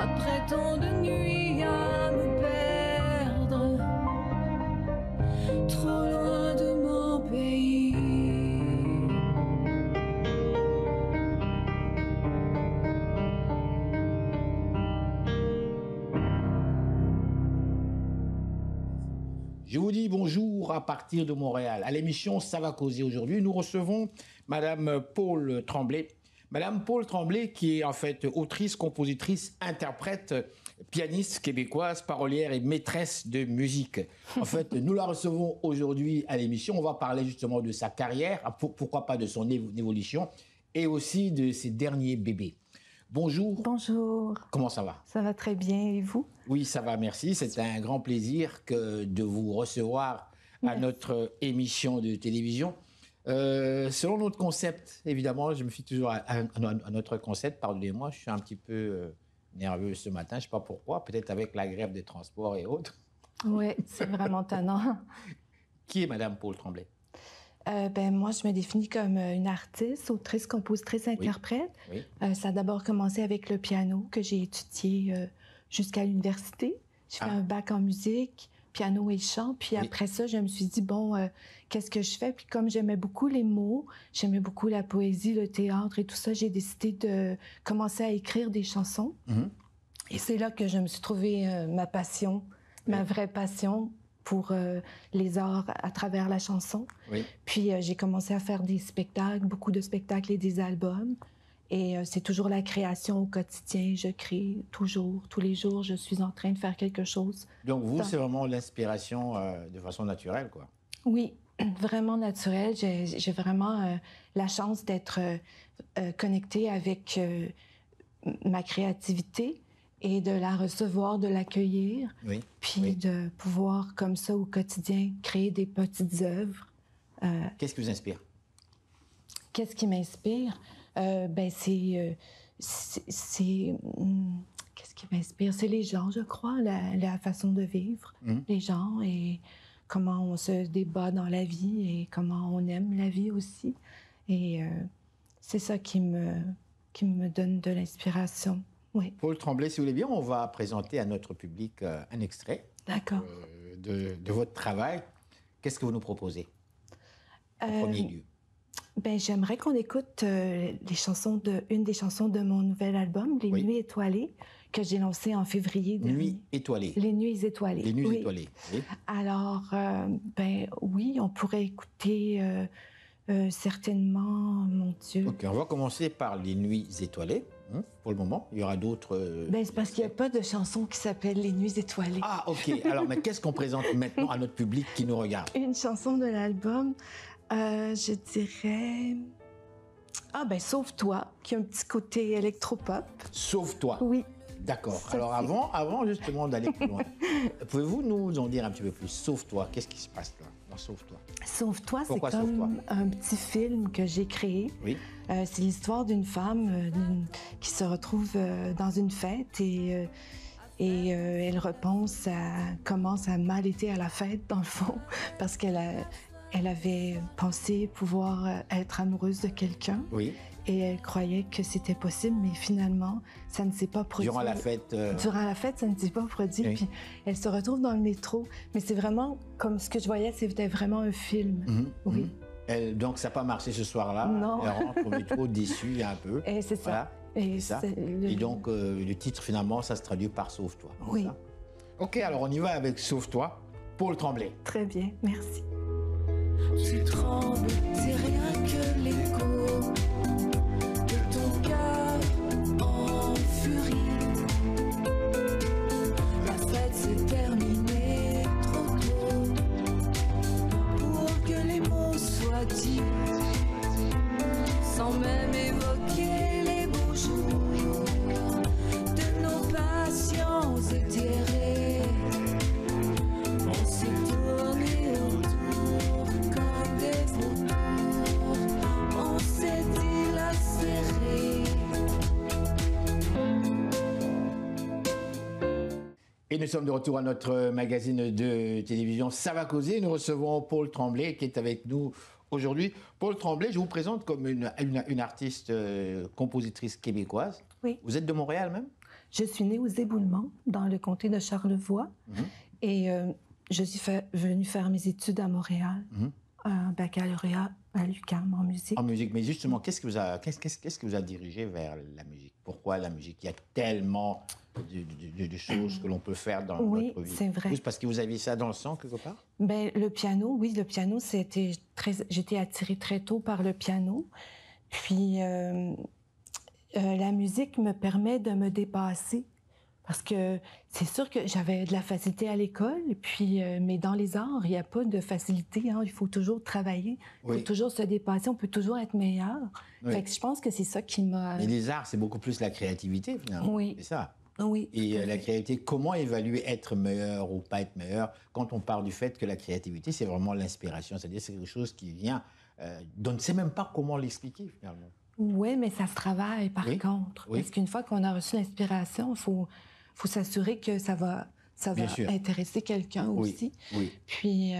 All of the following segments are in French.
Après tant de nuits à me perdre, trop loin de mon pays. Je vous dis bonjour à partir de Montréal. À l'émission Ça va causer aujourd'hui, nous recevons Madame Paule Tremblay. Madame Paule Tremblay qui est en fait autrice, compositrice, interprète, pianiste québécoise, parolière et maîtresse de musique. En fait, nous la recevons aujourd'hui à l'émission. On va parler justement de sa carrière, pourquoi pas de son évolution et aussi de ses derniers bébés. Bonjour. Bonjour. Comment ça va? Ça va très bien, et vous? Oui, ça va, merci. C'est un grand plaisir de vous recevoir à notre émission de télévision. Selon notre concept, évidemment, je me fie toujours à notre concept. Pardonnez-moi, je suis un petit peu nerveux ce matin, je ne sais pas pourquoi, peut-être avec la grève des transports et autres. Oui, c'est vraiment tannant. Qui est Madame Paule Tremblay? Moi, je me définis comme une artiste, autrice, compositrice, interprète. Oui. Ça a d'abord commencé avec le piano que j'ai étudié jusqu'à l'université. J'ai fait un bac en musique, piano et chant. Puis après ça, je me suis dit, bon, qu'est-ce que je fais? Puis comme j'aimais beaucoup les mots, j'aimais beaucoup la poésie, le théâtre et tout ça, j'ai décidé de commencer à écrire des chansons. Et c'est là que je me suis trouvé ma passion, ma vraie passion pour les arts à travers la chanson. Puis j'ai commencé à faire des spectacles, beaucoup de spectacles et des albums. Et c'est toujours la création au quotidien. Je crée toujours, tous les jours, je suis en train de faire quelque chose. Donc vous, c'est vraiment l'inspiration de façon naturelle, quoi? Oui, vraiment naturelle. J'ai vraiment la chance d'être connectée avec ma créativité et de la recevoir, de l'accueillir, puis de pouvoir, comme ça, au quotidien, créer des petites œuvres. Qu'est-ce qui vous inspire? Qu'est-ce qui m'inspire? Qu'est-ce qui m'inspire? C'est les gens, je crois, la façon de vivre, les gens et comment on se débat dans la vie et comment on aime la vie aussi. Et c'est ça qui me donne de l'inspiration. Oui. Paule Tremblay, si vous voulez bien, on va présenter à notre public un extrait de votre travail. Qu'est-ce que vous nous proposez en premier lieu? J'aimerais qu'on écoute une des chansons de mon nouvel album, Les Nuits étoilées, que j'ai lancé en février dernier. Nuits étoilées. Les Nuits étoilées. Les Nuits étoilées. Oui. Alors, oui, on pourrait écouter certainement, mon Dieu. Ok, on va commencer par Les Nuits étoilées. Pour le moment, il y aura d'autres... c'est parce qu'il n'y a pas de chanson qui s'appelle Les Nuits étoilées. Ah, ok. Alors, mais qu'est-ce qu'on présente maintenant à notre public qui nous regarde? Une chanson de l'album, je dirais... Sauve-toi, qui a un petit côté électropop. Sauve-toi? Oui. D'accord. Alors, avant justement d'aller plus loin, pouvez-vous nous en dire un petit peu plus? Sauve-toi, qu'est-ce qui se passe là, dans Sauve-toi? Sauve-toi, c'est comme un petit film que j'ai créé. Oui. C'est l'histoire d'une femme qui se retrouve dans une fête et elle repense à comment ça a mal été à la fête, dans le fond, parce qu'elle avait pensé pouvoir être amoureuse de quelqu'un. Oui. Et elle croyait que c'était possible, mais finalement, ça ne s'est pas produit. Durant la fête? Durant la fête, ça ne s'est pas produit. Oui. Puis elle se retrouve dans le métro. Mais c'est vraiment, comme ce que je voyais, c'était vraiment un film. Oui. Donc, ça n'a pas marché ce soir-là. Non. Elle rentre au métro déçue un peu. Et c'est ça. Voilà. Et donc, le titre, finalement, ça se traduit par Sauve-toi. Oui. OK, alors on y va avec Sauve-toi. Paule Tremblay. Très bien, merci. Tu trembles, c'est rien que l'écho de ton cœur en furie. La fête s'est terminée trop tôt pour que les mots soient dits, sans même évoquer les beaux jours de nos passions éthérées. On s'est tourné autour comme des vautours, on s'est dilacéré. Et nous sommes de retour à notre magazine de télévision Ça va causer. Nous recevons Paule Tremblay qui est avec nous aujourd'hui. Paule Tremblay, je vous présente comme une artiste compositrice québécoise. Oui. Vous êtes de Montréal même? Je suis née aux Éboulements, dans le comté de Charlevoix. Et je suis venue faire mes études à Montréal, un baccalauréat à l'UQAM en musique. En musique, mais justement, qu'est-ce que vous a dirigé vers la musique? Pourquoi la musique? Il y a tellement de choses que l'on peut faire dans notre vie. Oui, c'est vrai. Juste parce que vous aviez ça dans le sang, quelque part? Ben, le piano, oui, le piano, j'étais attirée très tôt par le piano. Puis, la musique me permet de me dépasser. Parce que c'est sûr que j'avais de la facilité à l'école, puis, mais dans les arts, il n'y a pas de facilité. Hein. Il faut toujours travailler, il faut toujours se dépasser, on peut toujours être meilleur. Oui. Fait que je pense que c'est ça qui m'a... Mais les arts, c'est beaucoup plus la créativité, finalement. Oui. C'est ça. Oui. Et la créativité, comment évaluer être meilleur ou pas être meilleur quand on parle du fait que la créativité, c'est vraiment l'inspiration, c'est-à-dire c'est quelque chose qui vient, dont on ne sait même pas comment l'expliquer, finalement. Oui, mais ça se travaille, par contre. Oui. Parce qu'une fois qu'on a reçu l'inspiration, il faut s'assurer que ça va intéresser quelqu'un aussi. Oui. Puis,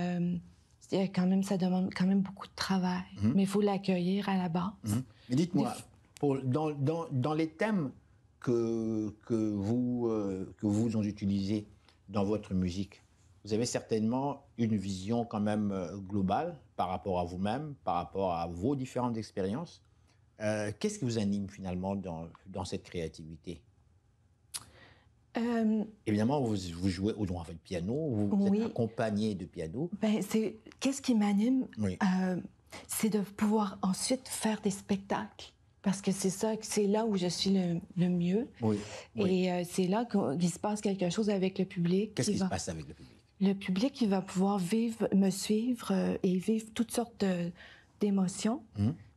ça demande quand même beaucoup de travail. Mais il faut l'accueillir à la base. Mais dites-moi, dans les thèmes que vous utilisez dans votre musique, vous avez certainement une vision quand même globale par rapport à vous-même, par rapport à vos différentes expériences. Qu'est-ce qui vous anime finalement dans cette créativité? Évidemment, vous jouez au fait piano, vous êtes accompagné de piano. Ben, qu'est-ce qui m'anime? Oui. C'est de pouvoir ensuite faire des spectacles. Parce que c'est là où je suis le mieux. Oui. Et c'est là qu'il se passe quelque chose avec le public. Qu'est-ce qui se passe avec le public? Le public, il va pouvoir me suivre et vivre toutes sortes d'émotions.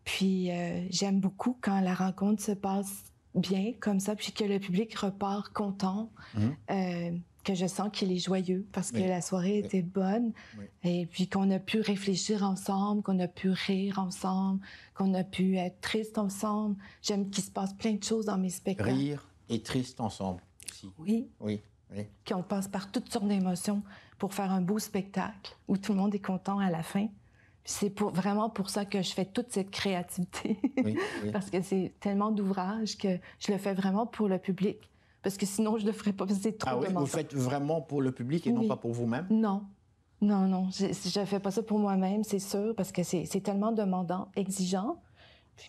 Puis j'aime beaucoup quand la rencontre se passe bien, comme ça, puis que le public repart content, que je sens qu'il est joyeux parce que la soirée était bonne, et puis qu'on a pu réfléchir ensemble, qu'on a pu rire ensemble, qu'on a pu être triste ensemble. J'aime qu'il se passe plein de choses dans mes spectacles. Rire et triste ensemble aussi. Oui. Qu'on passe par toutes sortes d'émotions pour faire un beau spectacle où tout le monde est content à la fin. C'est vraiment pour ça que je fais toute cette créativité. Parce que c'est tellement d'ouvrages que je le fais vraiment pour le public. Parce que sinon, je ne le ferais pas, parce que c'est trop demandant. Vous faites vraiment pour le public et non pas pour vous-même? Non. Non. Je ne fais pas ça pour moi-même, c'est sûr, parce que c'est tellement demandant, exigeant,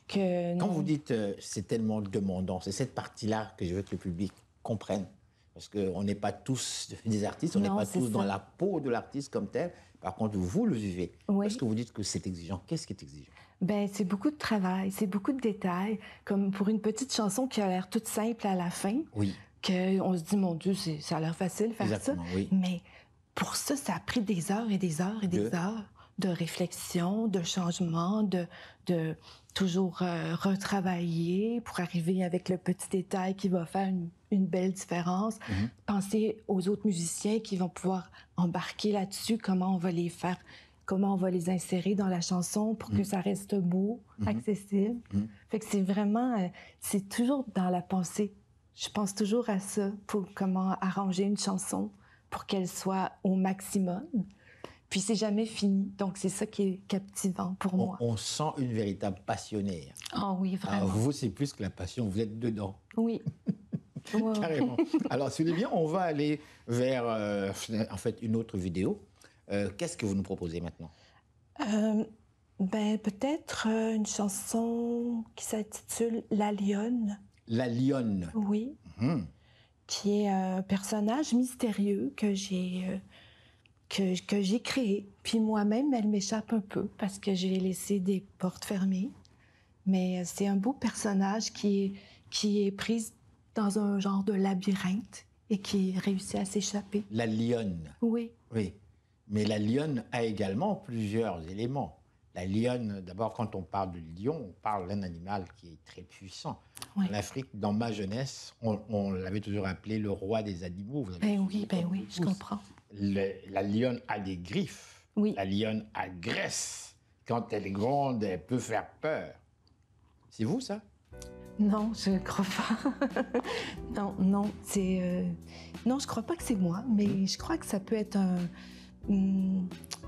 que... Quand vous dites c'est tellement demandant, c'est cette partie-là que je veux que le public comprenne. Parce qu'on n'est pas tous des artistes, on n'est pas tous dans la peau de l'artiste comme tel. Par contre, vous le vivez. Est-ce que vous dites que c'est exigeant? Qu'est-ce qui est exigeant? Ben, c'est beaucoup de travail, c'est beaucoup de détails. Comme pour une petite chanson qui a l'air toute simple à la fin, qu'on se dit, mon Dieu, ça a l'air facile de faire ça. Mais pour ça, ça a pris des heures et des heures et des heures de réflexion, de changement, de toujours retravailler pour arriver avec le petit détail qui va faire une belle différence. Penser aux autres musiciens qui vont pouvoir embarquer là-dessus, comment on va les faire, comment on va les insérer dans la chanson pour que ça reste beau, accessible. Fait que c'est vraiment, c'est toujours dans la pensée. Je pense toujours à ça, pour comment arranger une chanson pour qu'elle soit au maximum. Puis c'est jamais fini, donc c'est ça qui est captivant pour moi. On sent une véritable passionnée. Ah oui, vraiment. Vous, c'est plus que la passion, vous êtes dedans. Oui. Carrément. Alors, si vous voulez bien, on va aller vers, en fait, une autre vidéo. Qu'est-ce que vous nous proposez maintenant? Ben, peut-être une chanson qui s'intitule « La Lionne ». La Lionne. Oui. Qui est un personnage mystérieux que j'ai créé. Puis moi-même, elle m'échappe un peu parce que j'ai laissé des portes fermées. Mais c'est un beau personnage qui est prise dans un genre de labyrinthe et qui réussit à s'échapper. La lionne. Oui. Oui. Mais la lionne a également plusieurs éléments. La lionne, d'abord, quand on parle de lion, on parle d'un animal qui est très puissant. En Afrique, dans ma jeunesse, on l'avait toujours appelé le roi des animaux. Ben oui, je comprends. La lionne a des griffes. Oui. La lionne agresse. Quand elle est grande, elle peut faire peur. C'est vous, ça? Non, je ne crois pas. non, non, c'est... Non, je ne crois pas que c'est moi, mais je crois que ça peut être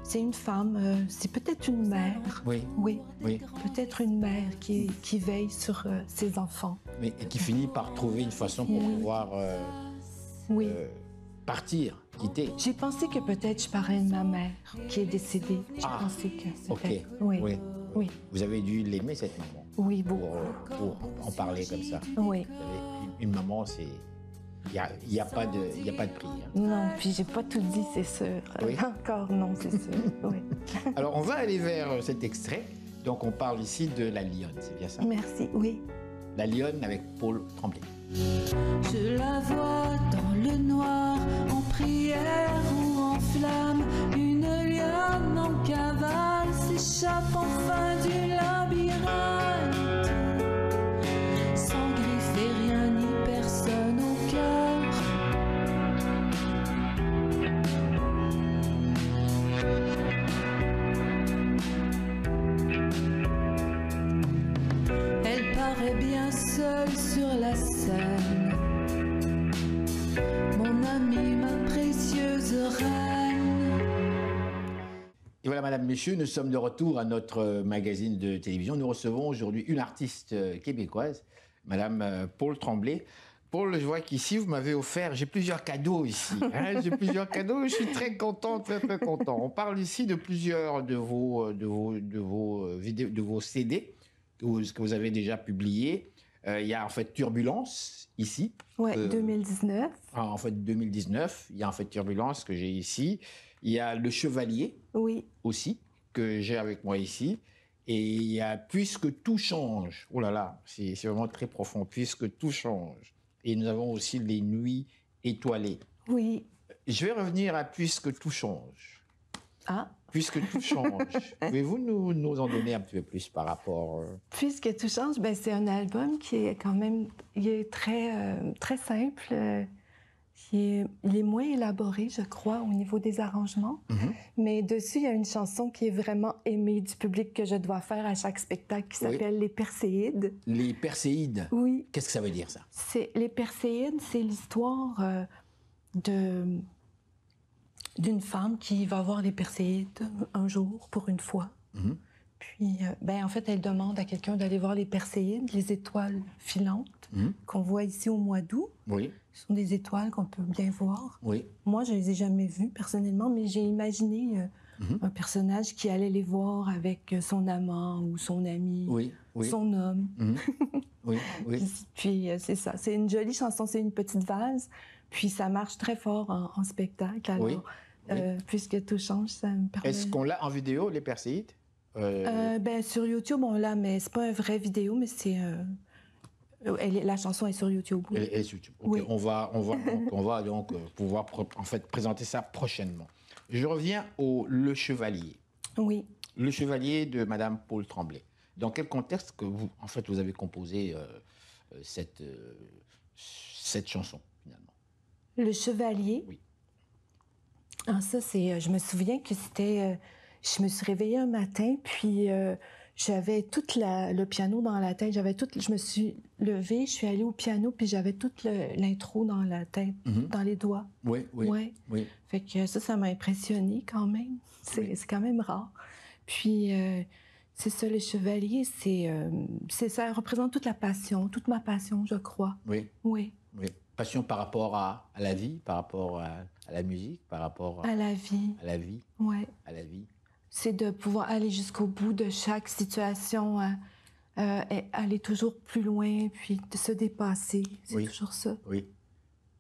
C'est une femme, c'est peut-être une mère. Oui, Oui, oui. peut-être une mère qui veille sur ses enfants. Mais et qui finit par trouver une façon pour Oui. pouvoir Oui. partir, quitter. J'ai pensé que peut-être je parlais de ma mère qui est décédée. J'ai Ah, pensé que Ok. peut-être. Oui. Oui. Oui. Vous avez dû l'aimer, cette maman, Oui, beaucoup. pour en parler comme ça. Oui. Vous savez, une maman, c'est... Il y a pas de prix. Hein. Non, puis j'ai pas tout dit, c'est sûr. Oui. Encore non, c'est sûr. Oui. Alors, on va aller vers cet extrait. Donc, on parle ici de La Lionne, c'est bien ça? Merci, oui. La Lionne avec Paul Tremblay. Je la vois dans le noir, en prière ou en flamme. Une lionne en cavale s'échappe enfin du labyrinthe. Sans griffes et rien ni personne au cœur. Elle paraît bien seule sur la scène. Mon amie, ma précieuse reine. Et voilà, madame, messieurs, nous sommes de retour à notre magazine de télévision. Nous recevons aujourd'hui une artiste québécoise, madame Paul Tremblay. Paul, je vois qu'ici, vous m'avez offert, j'ai plusieurs cadeaux ici. Hein, j'ai plusieurs cadeaux, je suis très content, très, très content. On parle ici de plusieurs de vos vidéos, de vos CD que vous avez déjà publiés. Il y a en fait Turbulence, ici. Oui, 2019. En fait, 2019. Il y a en fait Turbulence que j'ai ici. Il y a Le Chevalier Oui, aussi, que j'ai avec moi ici. Et il y a Puisque tout change. Oh là là, c'est vraiment très profond. Puisque tout change. Et nous avons aussi Les Nuits étoilées. oui. Je vais revenir à Puisque tout change. Ah, Puisque tout change. Pouvez-vous nous en donner un petit peu plus par rapport... puisque tout change, ben, c'est un album qui est quand même il est très simple. Il est moins élaboré, je crois, au niveau des arrangements. Mais dessus, il y a une chanson qui est vraiment aimée du public que je dois faire à chaque spectacle qui Oui. s'appelle Les Perséides. Les Perséides. Oui. Qu'est-ce que ça veut dire, ça? Les Perséides, c'est l'histoire d'une femme qui va voir les Perséides un jour, pour une fois. Puis, en fait, elle demande à quelqu'un d'aller voir les Perséides, les étoiles filantes qu'on voit ici au mois d'août. Oui, Ce sont des étoiles qu'on peut bien voir. oui. Moi, je les ai jamais vues personnellement, mais j'ai imaginé un personnage qui allait les voir avec son amant ou son ami, Oui, oui. son homme. Oui, oui. Puis c'est ça. C'est une jolie chanson, c'est une petite valse. Puis ça marche très fort en spectacle. Alors, Oui, oui. Puisque tout change, ça me permet... Est-ce qu'on l'a en vidéo, Les Perséides? Sur YouTube, on l'a, mais c'est pas un vrai vidéo, mais c'est... la chanson est sur YouTube. Oui. Elle est sur YouTube. Ok, Oui. on va donc pouvoir en fait présenter ça prochainement. Je reviens au Le Chevalier. Oui. Le Chevalier de Madame Paul Tremblay. Dans quel contexte que vous avez composé cette chanson, finalement? Le Chevalier. Oui. Ah, ça, c'est... je me souviens que c'était... je me suis réveillée un matin, puis j'avais tout le piano dans la tête. Je me suis levée, je suis allée au piano, puis j'avais toute l'intro dans la tête, dans les doigts. Oui, oui, Ouais. oui. Fait que ça m'a impressionnée quand même. C'est quand même rare. Puis, c'est ça, le chevalier, ça représente toute la passion, toute ma passion, je crois. Oui, Oui, oui. Passion par rapport à la vie, par rapport à la musique, par rapport à la vie. à la vie, Ouais. à la vie. C'est de pouvoir aller jusqu'au bout de chaque situation, et aller toujours plus loin, puis de se dépasser. C'est Oui. toujours ça. Oui.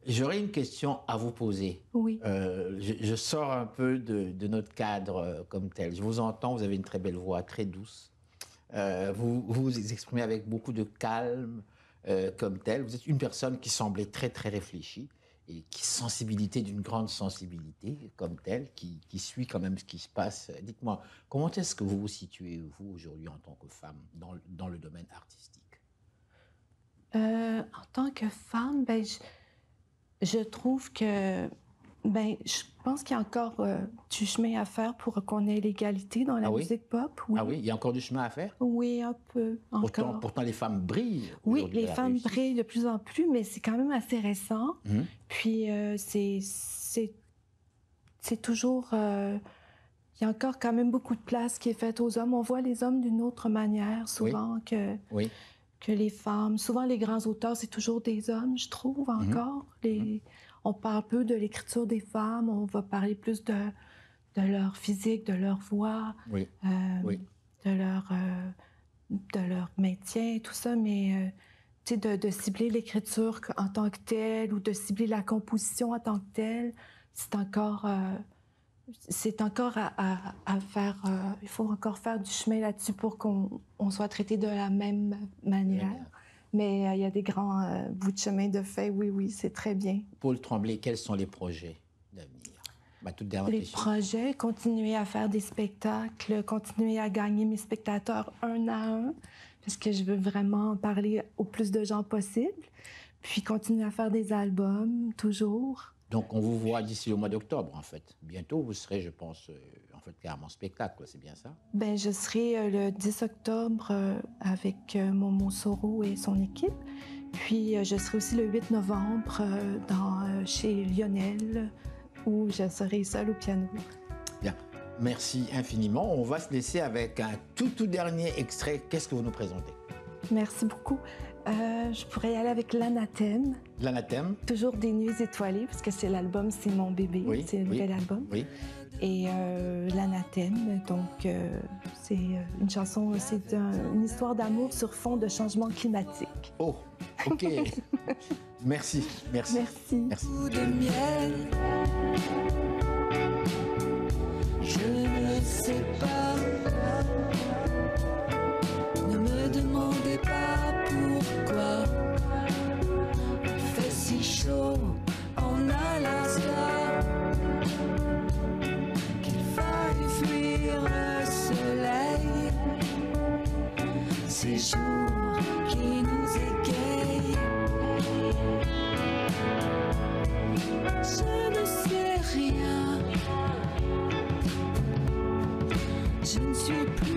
J'aurais une question à vous poser. Oui. Je sors un peu de notre cadre comme tel. Je vous entends, vous avez une très belle voix, très douce. Vous vous exprimez avec beaucoup de calme comme tel. Vous êtes une personne qui semblait très, très réfléchie et d'une grande sensibilité comme telle, qui suit quand même ce qui se passe. Dites-moi, comment est-ce que vous vous situez, vous, aujourd'hui, en tant que femme, dans le domaine artistique? En tant que femme, je trouve que je pense qu'il y a encore du chemin à faire pour qu'on ait l'égalité dans la musique pop. Oui. Ah oui, il y a encore du chemin à faire? Oui, un peu encore. Pourtant, les femmes brillent. Oui, les femmes brillent de plus en plus, mais c'est quand même assez récent. Puis c'est toujours... Il il y a encore quand même beaucoup de place qui est faite aux hommes. On voit les hommes d'une autre manière souvent que les femmes. Souvent, les grands auteurs, c'est toujours des hommes, je trouve, encore. On parle peu de l'écriture des femmes, on va parler plus de leur physique, de leur voix, de leur maintien, tout ça, mais tu sais, de cibler l'écriture en tant que telle ou de cibler la composition en tant que telle, c'est encore à faire. Il faut encore faire du chemin là-dessus pour qu'on soit traité de la même manière. Mais il y a des grands bouts de chemin de fait, oui, c'est très bien. Paul Tremblay, quels sont les projets d'avenir? Les projets, continuer à faire des spectacles, continuer à gagner mes spectateurs un à un, parce que je veux vraiment parler au plus de gens possible, puis continuer à faire des albums, toujours. Donc, on vous voit d'ici le mois d'octobre, en fait. Bientôt, vous serez, je pense, en fait, carrément spectacle, c'est bien ça? Bien, je serai le 10 octobre avec Momo Soro et son équipe. Puis, je serai aussi le 8 novembre chez Lionel, où je serai seule au piano. Bien. Merci infiniment. On va se laisser avec un tout dernier extrait. Qu'est-ce que vous nous présentez? Merci beaucoup. Je pourrais y aller avec l'Anathème. L'Anathème. Toujours des nuits étoilées, parce que c'est l'album, c'est mon bébé, c'est un nouvel album. Oui. Et l'Anathème, donc c'est une chanson, c'est une histoire d'amour sur fond de changement climatique. Oh, ok. Merci. Merci. De miel, je ne sais pas. Ne me demandez pas pourquoi. Il fait si chaud en Alaska qu'il faille fuir le soleil. Ces jours qui nous égayent. Je ne sais rien. Je ne suis plus